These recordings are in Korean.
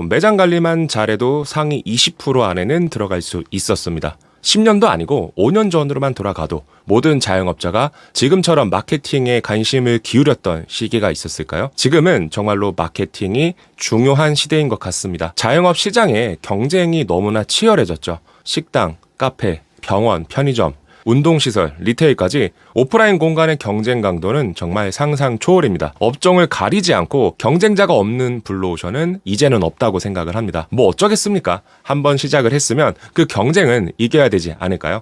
매장 관리만 잘해도 상위 20% 안에는 들어갈 수 있었습니다. 10년도 아니고 5년 전으로만 돌아가도 모든 자영업자가 지금처럼 마케팅에 관심을 기울였던 시기가 있었을까요? 지금은 정말로 마케팅이 중요한 시대인 것 같습니다. 자영업 시장에 경쟁이 너무나 치열해졌죠. 식당, 카페, 병원, 편의점, 운동시설, 리테일까지 오프라인 공간의 경쟁 강도는 정말 상상 초월입니다. 업종을 가리지 않고 경쟁자가 없는 블루오션은 이제는 없다고 생각을 합니다. 뭐 어쩌겠습니까? 한번 시작을 했으면 그 경쟁은 이겨야 되지 않을까요?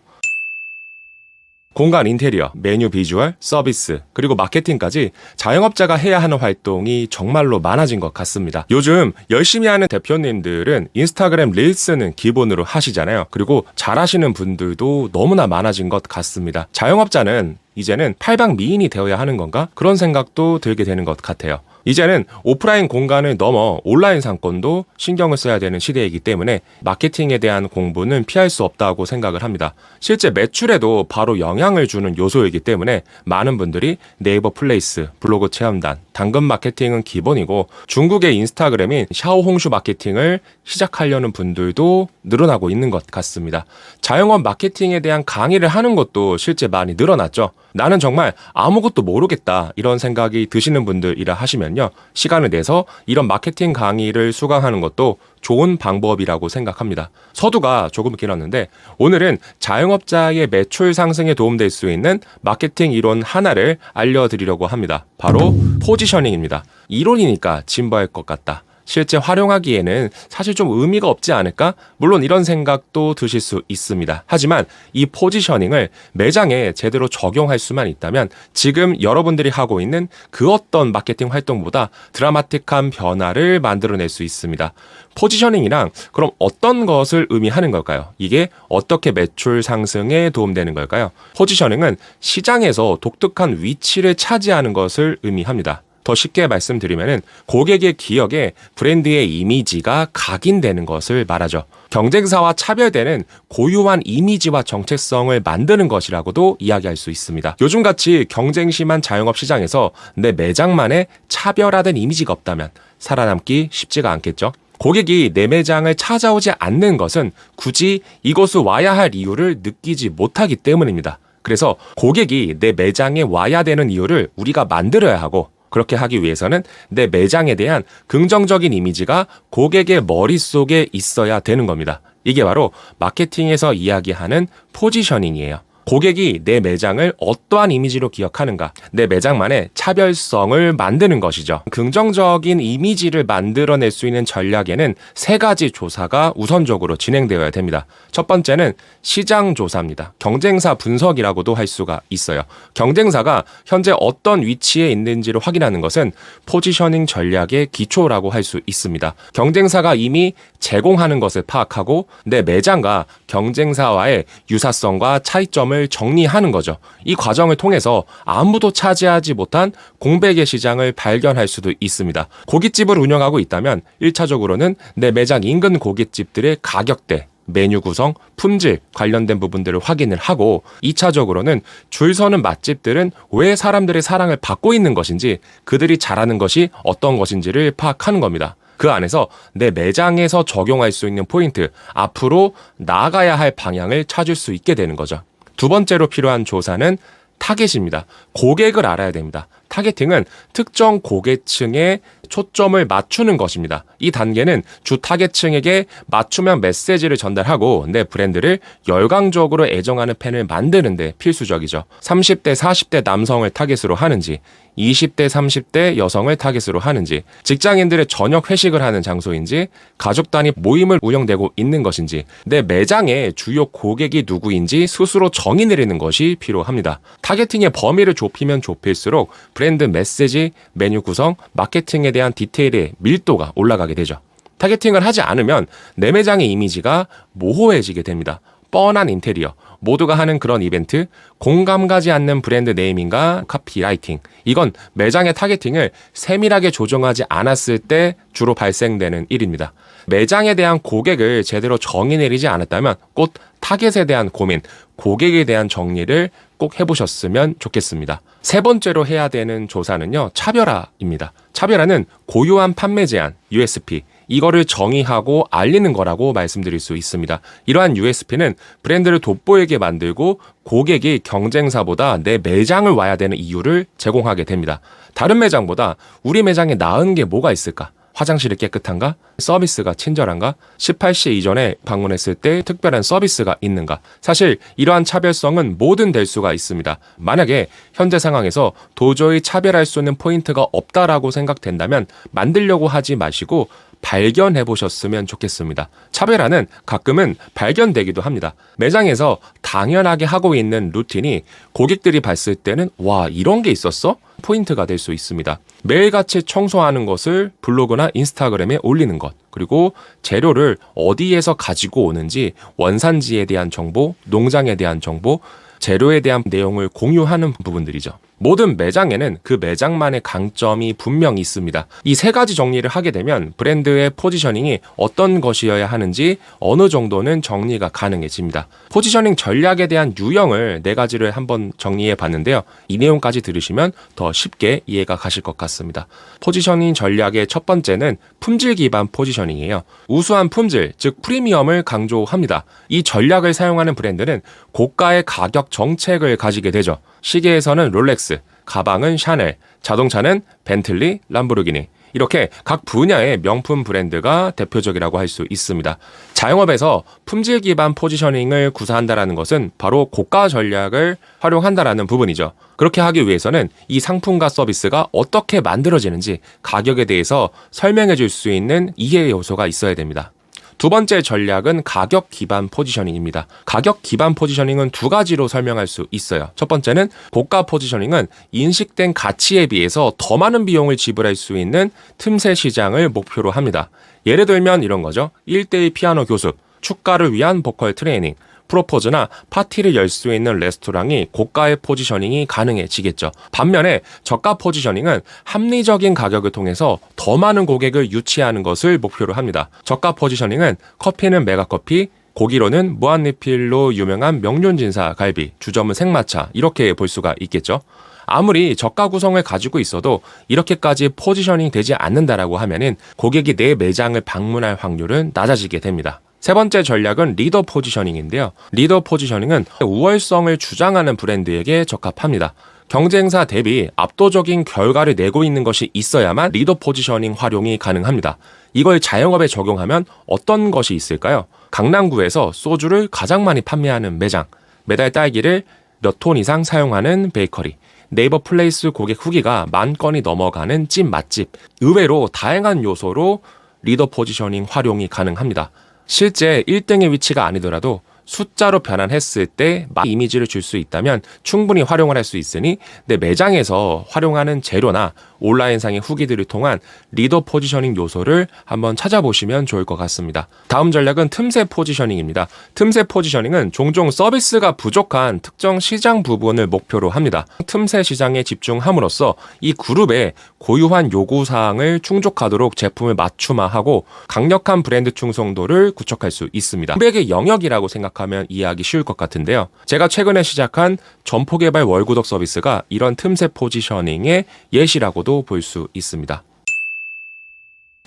공간 인테리어, 메뉴 비주얼, 서비스, 그리고 마케팅까지 자영업자가 해야 하는 활동이 정말로 많아진 것 같습니다. 요즘 열심히 하는 대표님들은 인스타그램 릴스는 기본으로 하시잖아요. 그리고 잘하시는 분들도 너무나 많아진 것 같습니다. 자영업자는 이제는 팔방미인이 되어야 하는 건가? 그런 생각도 들게 되는 것 같아요. 이제는 오프라인 공간을 넘어 온라인 상권도 신경을 써야 되는 시대이기 때문에 마케팅에 대한 공부는 피할 수 없다고 생각을 합니다. 실제 매출에도 바로 영향을 주는 요소이기 때문에 많은 분들이 네이버 플레이스, 블로그 체험단, 당근 마케팅은 기본이고 중국의 인스타그램인 샤오홍슈 마케팅을 시작하려는 분들도 늘어나고 있는 것 같습니다. 자영업 마케팅에 대한 강의를 하는 것도 실제 많이 늘어났죠. 나는 정말 아무것도 모르겠다 이런 생각이 드시는 분들이라 하시면요. 시간을 내서 이런 마케팅 강의를 수강하는 것도 좋은 방법이라고 생각합니다. 서두가 조금 길었는데 오늘은 자영업자의 매출 상승에 도움될 수 있는 마케팅 이론 하나를 알려드리려고 합니다. 바로 포지셔닝입니다. 이론이니까 진부할 것 같다. 실제 활용하기에는 사실 좀 의미가 없지 않을까? 물론 이런 생각도 드실 수 있습니다. 하지만 이 포지셔닝을 매장에 제대로 적용할 수만 있다면 지금 여러분들이 하고 있는 그 어떤 마케팅 활동보다 드라마틱한 변화를 만들어낼 수 있습니다. 포지셔닝이랑 그럼 어떤 것을 의미하는 걸까요? 이게 어떻게 매출 상승에 도움되는 걸까요? 포지셔닝은 시장에서 독특한 위치를 차지하는 것을 의미합니다. 더 쉽게 말씀드리면은 고객의 기억에 브랜드의 이미지가 각인되는 것을 말하죠. 경쟁사와 차별되는 고유한 이미지와 정체성을 만드는 것이라고도 이야기할 수 있습니다. 요즘같이 경쟁 심한 자영업 시장에서 내 매장만의 차별화된 이미지가 없다면 살아남기 쉽지가 않겠죠. 고객이 내 매장을 찾아오지 않는 것은 굳이 이곳을 와야 할 이유를 느끼지 못하기 때문입니다. 그래서 고객이 내 매장에 와야 되는 이유를 우리가 만들어야 하고 그렇게 하기 위해서는 내 매장에 대한 긍정적인 이미지가 고객의 머릿속에 있어야 되는 겁니다. 이게 바로 마케팅에서 이야기하는 포지셔닝이에요. 고객이 내 매장을 어떠한 이미지로 기억하는가, 내 매장만의 차별성을 만드는 것이죠. 긍정적인 이미지를 만들어낼 수 있는 전략에는 3가지 조사가 우선적으로 진행되어야 됩니다. 첫 번째는 시장 조사입니다. 경쟁사 분석이라고도 할 수가 있어요. 경쟁사가 현재 어떤 위치에 있는지를 확인하는 것은 포지셔닝 전략의 기초라고 할 수 있습니다. 경쟁사가 이미 제공하는 것을 파악하고 내 매장과 경쟁사와의 유사성과 차이점을 정리하는 거죠. 이 과정을 통해서 아무도 차지하지 못한 공백의 시장을 발견할 수도 있습니다. 고깃집을 운영하고 있다면 1차적으로는 내 매장 인근 고깃집들의 가격대, 메뉴 구성, 품질 관련된 부분들을 확인을 하고 2차적으로는 줄 서는 맛집들은 왜 사람들의 사랑을 받고 있는 것인지 그들이 잘하는 것이 어떤 것인지를 파악하는 겁니다. 그 안에서 내 매장에서 적용할 수 있는 포인트, 앞으로 나아가야 할 방향을 찾을 수 있게 되는 거죠. 두 번째로 필요한 조사는 타겟입니다. 고객을 알아야 됩니다. 타겟팅은 특정 고객층에 초점을 맞추는 것입니다. 이 단계는 주 타겟층에게 맞춤형 메시지를 전달하고 내 브랜드를 열광적으로 애정하는 팬을 만드는 데 필수적이죠. 30대, 40대 남성을 타겟으로 하는지 20대, 30대 여성을 타겟으로 하는지 직장인들의 저녁 회식을 하는 장소인지 가족 단위 모임을 운영되고 있는 것인지 내 매장의 주요 고객이 누구인지 스스로 정의 내리는 것이 필요합니다. 타겟팅의 범위를 좁히면 좁힐수록 브랜드 메시지, 메뉴 구성, 마케팅에 대한 디테일의 밀도가 올라가게 되죠. 타겟팅을 하지 않으면 내 매장의 이미지가 모호해지게 됩니다. 뻔한 인테리어, 모두가 하는 그런 이벤트, 공감 가지 않는 브랜드 네이밍과 카피라이팅, 이건 매장의 타겟팅을 세밀하게 조정하지 않았을 때 주로 발생되는 일입니다. 매장에 대한 고객을 제대로 정의 내리지 않았다면 꼭 타겟에 대한 고민, 고객에 대한 정리를 꼭 해보셨으면 좋겠습니다. 세 번째로 해야 되는 조사는요, 차별화입니다. 차별화는 고유한 판매 제한, USP, 이거를 정의하고 알리는 거라고 말씀드릴 수 있습니다. 이러한 USP는 브랜드를 돋보이게 만들고 고객이 경쟁사보다 내 매장을 와야 되는 이유를 제공하게 됩니다. 다른 매장보다 우리 매장에 나은 게 뭐가 있을까? 화장실이 깨끗한가? 서비스가 친절한가? 18시 이전에 방문했을 때 특별한 서비스가 있는가? 사실 이러한 차별성은 뭐든 될 수가 있습니다. 만약에 현재 상황에서 도저히 차별할 수 있는 포인트가 없다라고 생각된다면 만들려고 하지 마시고 발견해 보셨으면 좋겠습니다. 차별화는 가끔은 발견되기도 합니다. 매장에서 당연하게 하고 있는 루틴이 고객들이 봤을 때는 와, 이런 게 있었어? 포인트가 될 수 있습니다. 매일같이 청소하는 것을 블로그나 인스타그램에 올리는 것, 그리고 재료를 어디에서 가지고 오는지 원산지에 대한 정보, 농장에 대한 정보, 재료에 대한 내용을 공유하는 부분들이죠. 모든 매장에는 그 매장만의 강점이 분명히 있습니다. 이 세 가지 정리를 하게 되면 브랜드의 포지셔닝이 어떤 것이어야 하는지 어느 정도는 정리가 가능해집니다. 포지셔닝 전략에 대한 유형을 4가지를 한번 정리해 봤는데요. 이 내용까지 들으시면 더 쉽게 이해가 가실 것 같습니다. 포지셔닝 전략의 첫 번째는 품질 기반 포지셔닝이에요. 우수한 품질, 즉 프리미엄을 강조합니다. 이 전략을 사용하는 브랜드는 고가의 가격 정책을 가지게 되죠. 시계에서는 롤렉스, 가방은 샤넬, 자동차는 벤틀리, 람보르기니, 이렇게 각 분야의 명품 브랜드가 대표적이라고 할 수 있습니다. 자영업에서 품질 기반 포지셔닝을 구사한다는 것은 바로 고가 전략을 활용한다는 부분이죠. 그렇게 하기 위해서는 이 상품과 서비스가 어떻게 만들어지는지 가격에 대해서 설명해 줄 수 있는 이해 요소가 있어야 됩니다. 두 번째 전략은 가격 기반 포지셔닝입니다. 가격 기반 포지셔닝은 2가지로 설명할 수 있어요. 첫 번째는 고가 포지셔닝은 인식된 가치에 비해서 더 많은 비용을 지불할 수 있는 틈새 시장을 목표로 합니다. 예를 들면 이런 거죠. 1:1 피아노 교습, 축가를 위한 보컬 트레이닝, 프로포즈나 파티를 열 수 있는 레스토랑이 고가의 포지셔닝이 가능해지겠죠. 반면에 저가 포지셔닝은 합리적인 가격을 통해서 더 많은 고객을 유치하는 것을 목표로 합니다. 저가 포지셔닝은 커피는 메가커피, 고기로는 무한리필로 유명한 명륜진사 갈비, 주점은 생마차, 이렇게 볼 수가 있겠죠. 아무리 저가 구성을 가지고 있어도 이렇게까지 포지셔닝 되지 않는다라고 하면은 고객이 내 매장을 방문할 확률은 낮아지게 됩니다. 세 번째 전략은 리더 포지셔닝인데요. 리더 포지셔닝은 우월성을 주장하는 브랜드에게 적합합니다. 경쟁사 대비 압도적인 결과를 내고 있는 것이 있어야만 리더 포지셔닝 활용이 가능합니다. 이걸 자영업에 적용하면 어떤 것이 있을까요? 강남구에서 소주를 가장 많이 판매하는 매장, 매달 딸기를 몇 톤 이상 사용하는 베이커리, 네이버 플레이스 고객 후기가 10,000건이 넘어가는 찐 맛집, 의외로 다양한 요소로 리더 포지셔닝 활용이 가능합니다. 실제 1등의 위치가 아니더라도 숫자로 변환했을 때 이미지를 줄 수 있다면 충분히 활용을 할 수 있으니 내 매장에서 활용하는 재료나 온라인상의 후기들을 통한 리더 포지셔닝 요소를 한번 찾아보시면 좋을 것 같습니다. 다음 전략은 틈새 포지셔닝입니다. 틈새 포지셔닝은 종종 서비스가 부족한 특정 시장 부분을 목표로 합니다. 틈새 시장에 집중함으로써 이 그룹의 고유한 요구사항을 충족하도록 제품을 맞춤화하고 강력한 브랜드 충성도를 구축할 수 있습니다. 고객의 영역이라고 생각하면 이해하기 쉬울 것 같은데요. 제가 최근에 시작한 점포개발 월구독 서비스가 이런 틈새 포지셔닝의 예시라고도 볼 수 있습니다.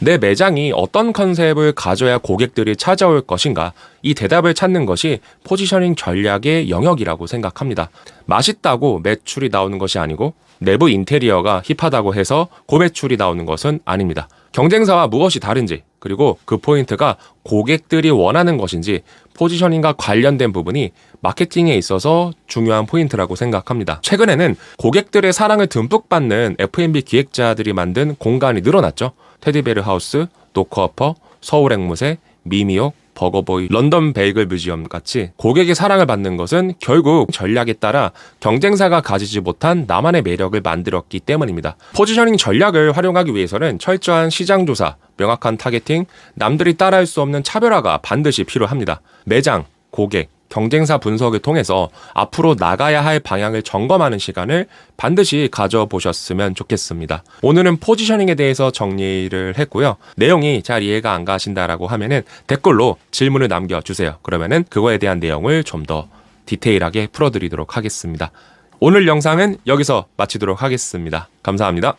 내 매장이 어떤 컨셉을 가져야 고객들이 찾아올 것인가, 이 대답을 찾는 것이 포지셔닝 전략의 영역이라고 생각합니다. 맛있다고 매출이 나오는 것이 아니고 내부 인테리어가 힙하다고 해서 고매출이 나오는 것은 아닙니다. 경쟁사와 무엇이 다른지, 그리고 그 포인트가 고객들이 원하는 것인지 포지셔닝과 관련된 부분이 마케팅에 있어서 중요한 포인트라고 생각합니다. 최근에는 고객들의 사랑을 듬뿍 받는 F&B 기획자들이 만든 공간이 늘어났죠. 테디베르 하우스, 노크어퍼, 서울 앵무새, 미미옥, 버거보이, 런던 베이글 뮤지엄 같이 고객의 사랑을 받는 것은 결국 전략에 따라 경쟁사가 가지지 못한 나만의 매력을 만들었기 때문입니다. 포지셔닝 전략을 활용하기 위해서는 철저한 시장 조사, 명확한 타겟팅, 남들이 따라할 수 없는 차별화가 반드시 필요합니다. 매장, 고객, 경쟁사 분석을 통해서 앞으로 나가야 할 방향을 점검하는 시간을 반드시 가져보셨으면 좋겠습니다. 오늘은 포지셔닝에 대해서 정리를 했고요. 내용이 잘 이해가 안 가신다라고 하면은 댓글로 질문을 남겨주세요. 그러면은 그거에 대한 내용을 좀 더 디테일하게 풀어드리도록 하겠습니다. 오늘 영상은 여기서 마치도록 하겠습니다. 감사합니다.